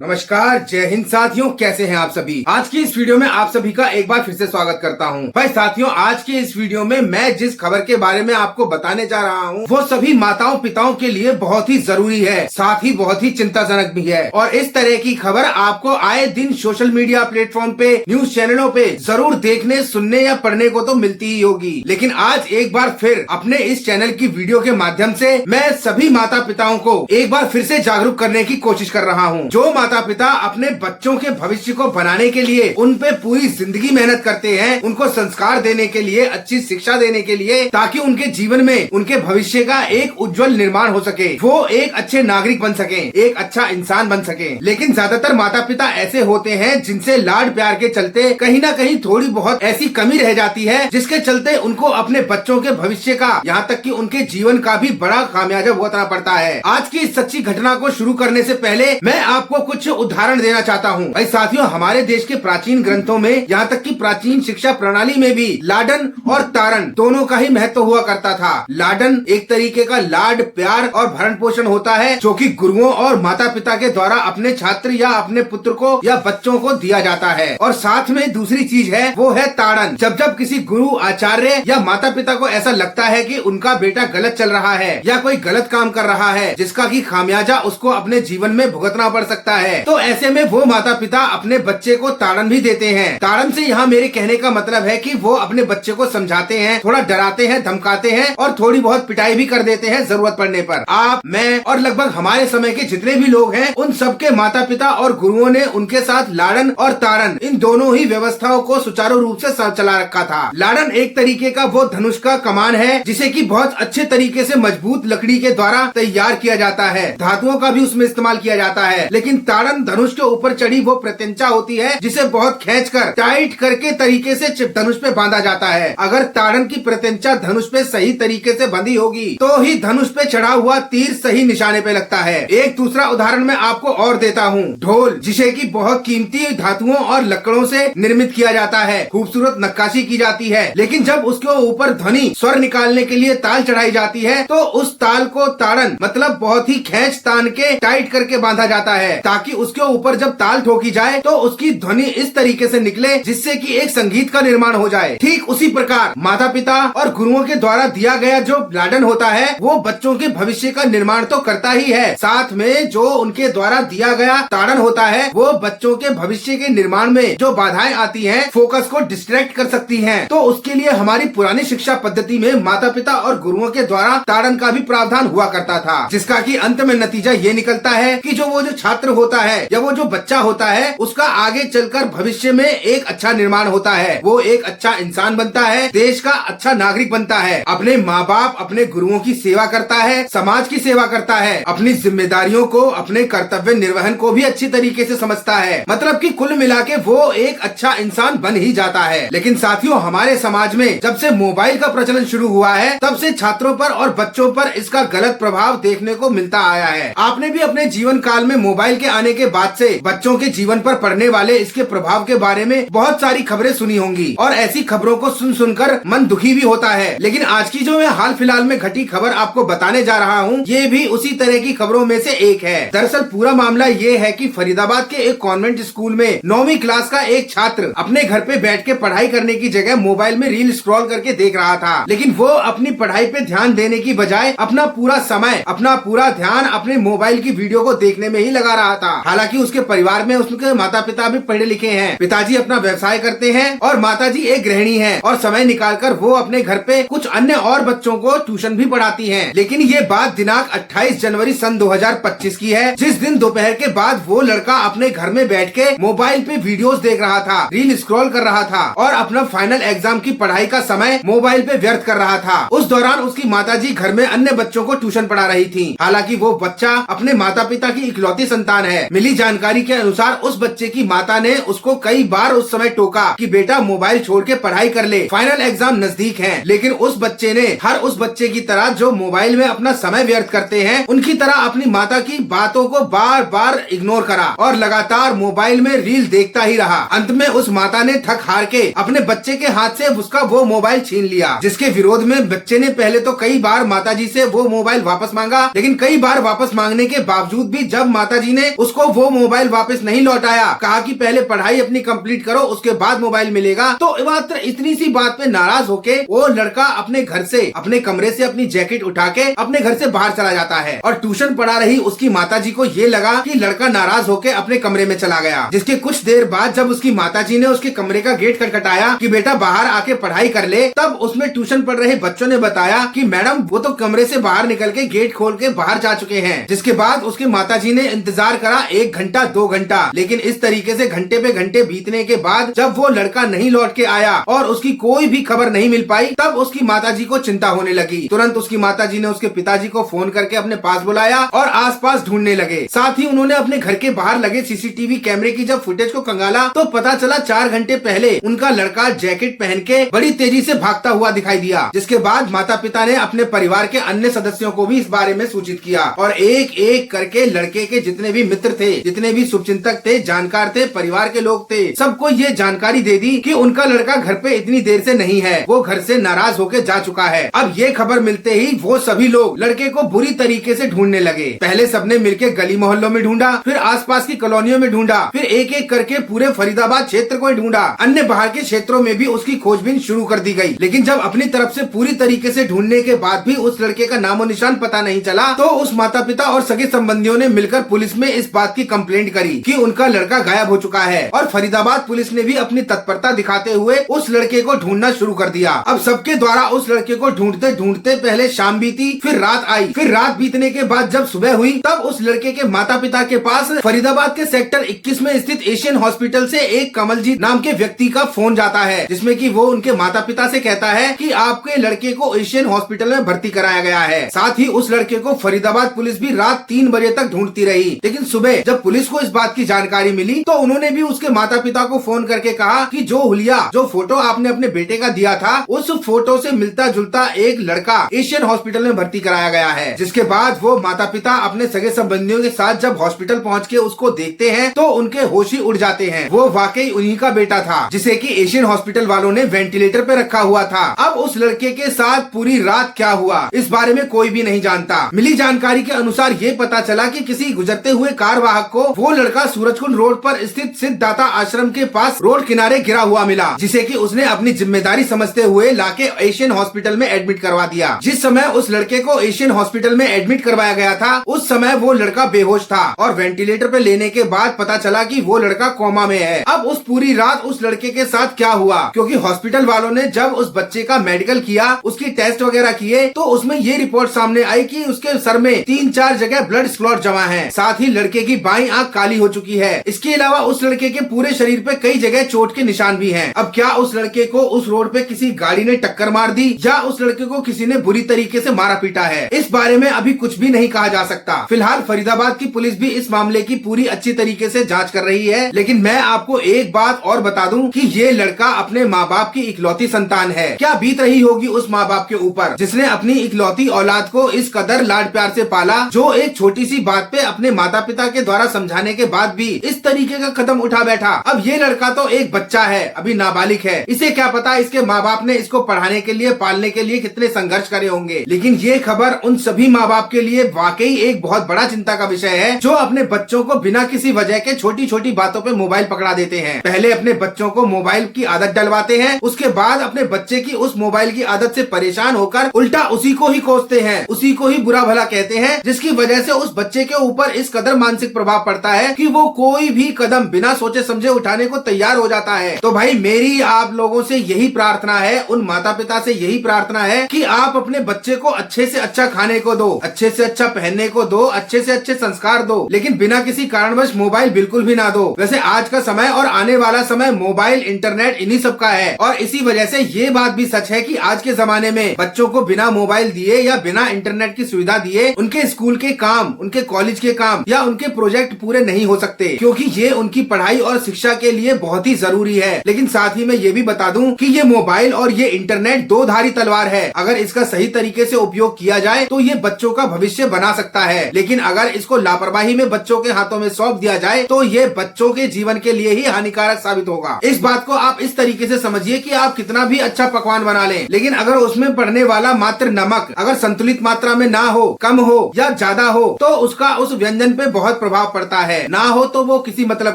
नमस्कार, जय हिंद साथियों, कैसे हैं आप सभी। आज की इस वीडियो में आप सभी का एक बार फिर से स्वागत करता हूं। भाई साथियों, आज की इस वीडियो में मैं जिस खबर के बारे में आपको बताने जा रहा हूं वो सभी माताओं पिताओं के लिए बहुत ही जरूरी है, साथ ही बहुत ही चिंताजनक भी है। और इस तरह की खबर आपको आए दिन सोशल मीडिया प्लेटफॉर्म पे, न्यूज चैनलों पे जरूर देखने, सुनने या पढ़ने को तो मिलती ही होगी। लेकिन आज एक बार फिर अपने इस चैनल की वीडियो के माध्यम से मैं सभी माता पिताओं को एक बार फिर से जागरूक करने की कोशिश कर रहा हूँ। जो माता पिता अपने बच्चों के भविष्य को बनाने के लिए उन पे पूरी जिंदगी मेहनत करते हैं, उनको संस्कार देने के लिए, अच्छी शिक्षा देने के लिए, ताकि उनके जीवन में उनके भविष्य का एक उज्जवल निर्माण हो सके, वो एक अच्छे नागरिक बन सके, एक अच्छा इंसान बन सके। लेकिन ज्यादातर माता पिता ऐसे होते हैं जिनसे लाड प्यार के चलते कहीं ना कहीं थोड़ी बहुत ऐसी कमी रह जाती है, जिसके चलते उनको अपने बच्चों के भविष्य का, यहाँ तक कि उनके जीवन का भी बड़ा खामियाजा भुगतना पड़ता है। आज की इस सच्ची घटना को शुरू करने से पहले मैं आपको कुछ उदाहरण देना चाहता हूँ। भाई साथियों, हमारे देश के प्राचीन ग्रंथों में, यहाँ तक कि प्राचीन शिक्षा प्रणाली में भी लाडन और ताड़न दोनों का ही महत्व हुआ करता था। लाडन एक तरीके का लाड, प्यार और भरण पोषण होता है, जो कि गुरुओं और माता पिता के द्वारा अपने छात्र या अपने पुत्र को या बच्चों को दिया जाता है। और साथ में दूसरी चीज है, वो है ताड़न। जब जब किसी गुरु, आचार्य या माता पिता को ऐसा लगता है कि उनका बेटा गलत चल रहा है या कोई गलत काम कर रहा है, जिसका की खामियाजा उसको अपने जीवन में भुगतना पड़ सकता है, तो ऐसे में वो माता पिता अपने बच्चे को ताड़न भी देते हैं। ताड़न से यहाँ मेरे कहने का मतलब है कि वो अपने बच्चे को समझाते हैं, थोड़ा डराते हैं, धमकाते हैं और थोड़ी बहुत पिटाई भी कर देते हैं जरूरत पड़ने पर। आप, मैं और लगभग हमारे समय के जितने भी लोग हैं, उन सबके माता पिता और गुरुओं ने उनके साथ लाड़न और ताड़न, इन दोनों ही व्यवस्थाओं को सुचारू रूप से चला रखा था। लाड़न एक तरीके का वो धनुष का कमान है, जिसे कि बहुत अच्छे तरीके से मजबूत लकड़ी के द्वारा तैयार किया जाता है, धातुओं का भी उसमें इस्तेमाल किया जाता है। लेकिन ताड़न धनुष के ऊपर चढ़ी वो प्रत्यंचा होती है, जिसे बहुत खींचकर टाइट करके तरीके से धनुष पे बांधा जाता है। अगर ताड़न की प्रत्यंचा धनुष पे सही तरीके से बंधी होगी तो ही धनुष पे चढ़ा हुआ तीर सही निशाने पे लगता है। एक दूसरा उदाहरण मैं आपको और देता हूँ, ढोल, जिसे कि बहुत कीमती धातुओं और लकड़ों से निर्मित किया जाता है, खूबसूरत नक्काशी की जाती है, लेकिन जब उसके ऊपर ध्वनि स्वर निकालने के लिए ताल चढ़ाई जाती है तो उस ताल को ताड़न मतलब बहुत ही खींच तान के टाइट करके बांधा जाता है, ताकि उसके ऊपर जब ताल ठोकी जाए तो उसकी ध्वनि इस तरीके से निकले जिससे कि एक संगीत का निर्माण हो जाए। ठीक उसी प्रकार माता पिता और गुरुओं के द्वारा दिया गया जो लाडन होता है, वो बच्चों के भविष्य का निर्माण तो करता ही है, साथ में जो उनके द्वारा दिया गया ताड़न होता है, वो बच्चों के भविष्य के निर्माण में जो बाधाएं आती हैं, फोकस को डिस्ट्रैक्ट कर सकती हैं। तो उसके लिए हमारी पुरानी शिक्षा पद्धति में माता पिता और गुरुओं के द्वारा ताड़न का भी प्रावधान हुआ करता था, जिसका कि अंत में नतीजा ये निकलता है कि वो जो छात्र होता है या वो जो बच्चा होता है, उसका आगे चलकर भविष्य में एक अच्छा निर्माण होता है, वो एक अच्छा इंसान बनता है, देश का अच्छा नागरिक बनता है, अपने माँ बाप, अपने गुरुओं की सेवा करता है, समाज की सेवा करता है, अपनी जिम्मेदारियों को, अपने कर्तव्य निर्वहन को भी अच्छी तरीके से समझता है। मतलब कि कुल मिला के वो एक अच्छा इंसान बन ही जाता है। लेकिन साथियों, हमारे समाज में जब से मोबाइल का प्रचलन शुरू हुआ है, तब से छात्रों पर और बच्चों पर इसका गलत प्रभाव देखने को मिलता आया है। आपने भी अपने जीवन काल में मोबाइल के आने के बाद से बच्चों के जीवन पर पड़ने वाले इसके प्रभाव के बारे में बहुत सारी खबरें सुनी होंगी, और ऐसी खबरों को सुन सुनकर मन दुखी भी होता है। लेकिन आज की जो मैं हाल फिलहाल में घटी खबर आपको बताने जा रहा हूँ, ये भी उसी तरह की खबरों में से एक है। दरअसल पूरा मामला ये है कि फरीदाबाद के एक कॉन्वेंट स्कूल में 9वीं क्लास का एक छात्र अपने घर पे बैठ के पढ़ाई करने की जगह मोबाइल में रील स्क्रॉल करके देख रहा था। लेकिन वो अपनी पढ़ाई पे ध्यान देने की बजाय अपना पूरा समय, अपना पूरा ध्यान अपने मोबाइल की वीडियो को देखने में ही लगा रहा था। हालांकि उसके परिवार में उसके माता पिता भी पढ़े लिखे हैं, पिताजी अपना व्यवसाय करते हैं और माताजी एक गृहिणी हैं, और समय निकालकर वो अपने घर पे कुछ अन्य और बच्चों को ट्यूशन भी पढ़ाती हैं। लेकिन ये बात दिनांक 28 जनवरी सन 2025 की है, जिस दिन दोपहर के बाद वो लड़का अपने घर में बैठ के मोबाइल पे वीडियोस देख रहा था, रील स्क्रॉल कर रहा था और अपना फाइनल एग्जाम की पढ़ाई का समय मोबाइल पे व्यर्थ कर रहा था। उस दौरान उसकी माताजी घर में अन्य बच्चों को ट्यूशन पढ़ा रही थी। हालांकि वो बच्चा अपने माता पिता की इकलौती संतान है। मिली जानकारी के अनुसार उस बच्चे की माता ने उसको कई बार उस समय टोका कि बेटा मोबाइल छोड़ के पढ़ाई कर ले, फाइनल एग्जाम नजदीक है। लेकिन उस बच्चे ने हर उस बच्चे की तरह जो मोबाइल में अपना समय व्यर्थ करते हैं, उनकी तरह अपनी माता की बातों को बार बार इग्नोर करा और लगातार मोबाइल में रील देखता ही रहा। अंत में उस माता ने थक हार के अपने बच्चे के हाथ से उसका वो मोबाइल छीन लिया, जिसके विरोध में बच्चे ने पहले तो कई बार माताजी से वो मोबाइल वापस मांगा, लेकिन कई बार वापस मांगने के बावजूद भी जब माताजी ने उसको वो मोबाइल वापस नहीं लौटाया, कहा कि पहले पढ़ाई अपनी कंप्लीट करो उसके बाद मोबाइल मिलेगा। तो मात्र इतनी सी बात पे नाराज होके वो लड़का अपने घर से, अपने कमरे से अपनी जैकेट उठा के अपने घर से बाहर चला जाता है। और ट्यूशन पढ़ा रही उसकी माताजी को ये लगा कि लड़का नाराज होके अपने कमरे में चला गया। जिसके कुछ देर बाद जब उसकी माताजी ने उसके कमरे का गेट खटखटाया कि बेटा बाहर आके पढ़ाई कर ले, तब उसमें ट्यूशन पढ़ रहे बच्चों ने बताया कि मैडम वो तो कमरे से बाहर निकल के गेट खोल के बाहर जा चुके हैं। जिसके बाद उसकी माताजी ने इंतजार करा 1 घंटा 2 घंटा, लेकिन इस तरीके से घंटे पे घंटे बीतने के बाद जब वो लड़का नहीं लौट के आया और उसकी कोई भी खबर नहीं मिल पाई, तब उसकी माताजी को चिंता होने लगी। तुरंत उसकी माताजी ने उसके पिताजी को फोन करके अपने पास बुलाया और आसपास ढूंढने लगे। साथ ही उन्होंने अपने घर के बाहर लगे सीसीटीवी कैमरे की जब फुटेज को खंगाला तो पता चला 4 घंटे पहले उनका लड़का जैकेट पहन के बड़ी तेजी से भागता हुआ दिखाई दिया। जिसके बाद माता पिता ने अपने परिवार के अन्य सदस्यों को भी इस बारे में सूचित किया और एक एक करके लड़के के जितने भी मित्र थे, जितने भी शुभचिंतक थे, जानकार थे, परिवार के लोग थे, सबको ये जानकारी दे दी कि उनका लड़का घर पे इतनी देर से नहीं है, वो घर से नाराज होकर जा चुका है। अब ये खबर मिलते ही वो सभी लोग लड़के को बुरी तरीके से ढूंढने लगे। पहले सबने मिलकर गली मोहल्लों में ढूंढा, फिर आसपास की कॉलोनियों में ढूंढा, फिर एक एक करके पूरे फरीदाबाद क्षेत्र को ढूंढा। अन्य बाहर के क्षेत्रों में भी उसकी खोजबीन शुरू कर दी गई। लेकिन जब अपनी तरफ से पूरी तरीके से ढूंढने के बाद भी उस लड़के का नामो निशान पता नहीं चला, तो उस माता पिता और सगे संबंधियों ने मिलकर पुलिस में इस बात की कंप्लेंट करी कि उनका लड़का गायब हो चुका है। और फरीदाबाद पुलिस ने भी अपनी तत्परता दिखाते हुए उस लड़के को ढूंढना शुरू कर दिया। अब सबके द्वारा उस लड़के को ढूंढते ढूंढते पहले शाम बीती, फिर रात आई, फिर रात बीतने के बाद जब सुबह हुई तब उस लड़के के माता पिता के पास फरीदाबाद के सेक्टर 21 में स्थित एशियन हॉस्पिटल से एक कमलजीत नाम के व्यक्ति का फोन जाता है, जिसमें कि वो उनके माता पिता से कहता है कि आपके लड़के को एशियन हॉस्पिटल में भर्ती कराया गया है। साथ ही उस लड़के को फरीदाबाद पुलिस भी रात 3 बजे तक ढूंढती रही। लेकिन सुबह जब पुलिस को इस बात की जानकारी मिली तो उन्होंने भी उसके माता पिता को फोन करके कहा कि जो हुलिया, जो फोटो आपने अपने बेटे का दिया था, उस फोटो से मिलता जुलता एक लड़का एशियन हॉस्पिटल में भर्ती कराया गया है। जिसके बाद वो माता पिता अपने सगे संबंधियों के साथ जब हॉस्पिटल पहुंच के उसको देखते हैं तो उनके होश ही उड़ जाते हैं। वो वाकई उन्हीं का बेटा था जिसे कि एशियन हॉस्पिटल वालों ने वेंटिलेटर पे रखा हुआ था। अब उस लड़के के साथ पूरी रात क्या हुआ इस बारे में कोई भी नहीं जानता। मिली जानकारी के अनुसार ये पता चला कि किसी गुजरते हुए कार वाहक को वो लड़का सूरजकुंड रोड पर स्थित सिद्धदाता आश्रम के पास रोड किनारे गिरा हुआ मिला, जिसे कि उसने अपनी जिम्मेदारी समझते हुए लाके एशियन हॉस्पिटल में एडमिट करवा दिया। जिस समय उस लड़के को एशियन हॉस्पिटल में एडमिट करवाया गया था उस समय वो लड़का बेहोश था और वेंटिलेटर पे लेने के बाद पता चला कि वो लड़का कोमा में है। अब उस पूरी रात उस लड़के के साथ क्या हुआ, क्योंकि हॉस्पिटल वालों ने जब उस बच्चे का मेडिकल किया, उसकी टेस्ट वगैरह किए, तो उसमें ये रिपोर्ट सामने आई कि उसके सर में 3-4 जगह ब्लड स्लॉट जमा है। साथ ही लड़के की बाईं आंख काली हो चुकी है। इसके अलावा उस लड़के के पूरे शरीर पे कई जगह चोट के निशान भी हैं। अब क्या उस लड़के को उस रोड पे किसी गाड़ी ने टक्कर मार दी या उस लड़के को किसी ने बुरी तरीके से मारा पीटा है, इस बारे में अभी कुछ भी नहीं कहा जा सकता। फिलहाल फरीदाबाद की पुलिस भी इस मामले की पूरी अच्छी तरीके से जांच कर रही है। लेकिन मैं आपको एक बात और बता दूं कि ये लड़का अपने माँ बाप की इकलौती संतान है। क्या बीत रही होगी उस माँ बाप के ऊपर जिसने अपनी इकलौती औलाद को इस कदर लाड प्यार से पाला, जो एक छोटी सी बात पे अपने माता पिता के द्वारा समझाने के बाद भी इस तरीके का कदम उठा बैठा। अब ये लड़का तो एक बच्चा है, अभी नाबालिग है, इसे क्या पता इसके माँ बाप ने इसको पढ़ाने के लिए, पालने के लिए कितने संघर्ष करे होंगे। लेकिन ये खबर उन सभी माँ बाप के लिए वाकई एक बहुत बड़ा चिंता का विषय है, जो अपने बच्चों को बिना किसी वजह के छोटी छोटी बातों पे मोबाइल पकड़ा देते हैं। पहले अपने बच्चों को मोबाइल की आदत डलवाते हैं, उसके बाद अपने बच्चे की उस मोबाइल की आदत से परेशान होकर उल्टा उसी को ही कोसते हैं, उसी को ही बुरा भला कहते हैं, जिसकी वजह से उस बच्चे के ऊपर इस कदर मानसिक प्रभाव पड़ता है कि वो कोई भी कदम बिना सोचे समझे उठाने को तैयार हो जाता है। तो भाई मेरी आप लोगों से यही प्रार्थना है, उन माता पिता से यही प्रार्थना है कि आप अपने बच्चे को अच्छे से अच्छा खाने को दो, अच्छे से अच्छा पहनने को दो, अच्छे से अच्छे संस्कार दो, लेकिन बिना किसी कारणवश मोबाइल बिल्कुल भी ना दो। वैसे आज का समय और आने वाला समय मोबाइल, इंटरनेट इन्हीं सब का है और इसी वजह से ये बात भी सच है कि आज के जमाने में बच्चों को बिना मोबाइल दिए या बिना इंटरनेट की सुविधा दिए उनके स्कूल के काम, उनके कॉलेज के काम या उनके प्रोजेक्ट पूरे नहीं हो सकते, क्योंकि ये उनकी पढ़ाई और शिक्षा के लिए बहुत ही जरूरी है। लेकिन साथ ही मैं ये भी बता दूं कि ये मोबाइल और ये इंटरनेट दो धारी तलवार है। अगर इसका सही तरीके से उपयोग किया जाए तो ये बच्चों का भविष्य बना सकता है, लेकिन अगर इसको लापरवाही में बच्चों के हाथों में सौंप दिया जाए तो ये बच्चों के जीवन के लिए ही हानिकारक साबित होगा। इस बात को आप इस तरीके से समझिए कि आप कितना भी अच्छा पकवान बना लें, लेकिन अगर उसमें पड़ने वाला मात्र नमक अगर संतुलित मात्रा में ना हो, कम हो या ज्यादा हो, तो उसका उस व्यंजन पे बहुत बहुत प्रभाव पड़ता है। ना हो तो वो किसी मतलब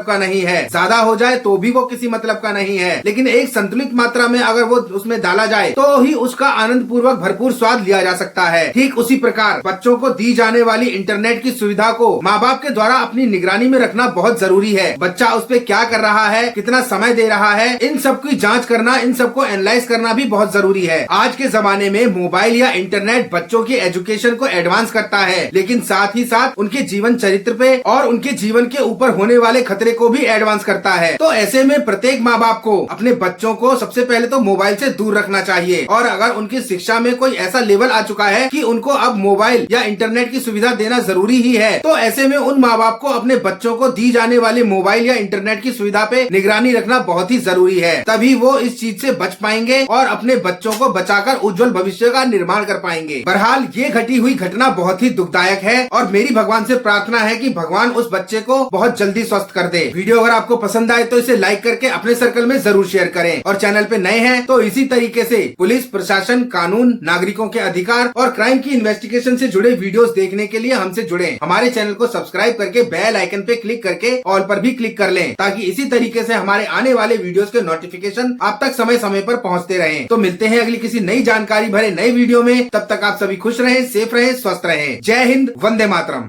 का नहीं है, ज्यादा हो जाए तो भी वो किसी मतलब का नहीं है, लेकिन एक संतुलित मात्रा में अगर वो उसमें डाला जाए तो ही उसका आनंद पूर्वक भरपूर स्वाद लिया जा सकता है। ठीक उसी प्रकार बच्चों को दी जाने वाली इंटरनेट की सुविधा को माँ बाप के द्वारा अपनी निगरानी में रखना बहुत जरूरी है। बच्चा उस पर क्या कर रहा है, कितना समय दे रहा है, इन सब की जांच करना, इन सबको एनालाइज करना भी बहुत जरूरी है। आज के जमाने में मोबाइल या इंटरनेट बच्चों की एजुकेशन को एडवांस करता है, लेकिन साथ ही साथ उनके जीवन चरित्र पे और उनके जीवन के ऊपर होने वाले खतरे को भी एडवांस करता है। तो ऐसे में प्रत्येक माँ बाप को अपने बच्चों को सबसे पहले तो मोबाइल से दूर रखना चाहिए, और अगर उनकी शिक्षा में कोई ऐसा लेवल आ चुका है कि उनको अब मोबाइल या इंटरनेट की सुविधा देना जरूरी ही है, तो ऐसे में उन माँ बाप को अपने बच्चों को दी जाने वाले मोबाइल या इंटरनेट की सुविधा पे निगरानी रखना बहुत ही जरूरी है। तभी वो इस चीज से बच पाएंगे और अपने बच्चों को बचाकर उज्जवल भविष्य का निर्माण कर पाएंगे। बहरहाल ये घटी हुई घटना बहुत ही दुखदायक है और मेरी भगवान से प्रार्थना है कि भगवान उस बच्चे को बहुत जल्दी स्वस्थ कर दे। वीडियो अगर आपको पसंद आए तो इसे लाइक करके अपने सर्कल में जरूर शेयर करें, और चैनल पे नए हैं तो इसी तरीके से पुलिस प्रशासन, कानून, नागरिकों के अधिकार और क्राइम की इन्वेस्टिगेशन से जुड़े वीडियोस देखने के लिए हमसे जुड़ें। हमारे चैनल को सब्सक्राइब करके बेल आइकन पे क्लिक करके ऑल पर भी क्लिक कर लें, ताकि इसी तरीके से हमारे आने वाले वीडियोस के नोटिफिकेशन आप तक समय समय पर पहुंचते रहें। तो मिलते हैं अगली किसी नई जानकारी भरे नए वीडियो में। तब तक आप सभी खुश रहें, सेफ रहें, स्वस्थ रहें। जय हिंद, वंदे मातरम।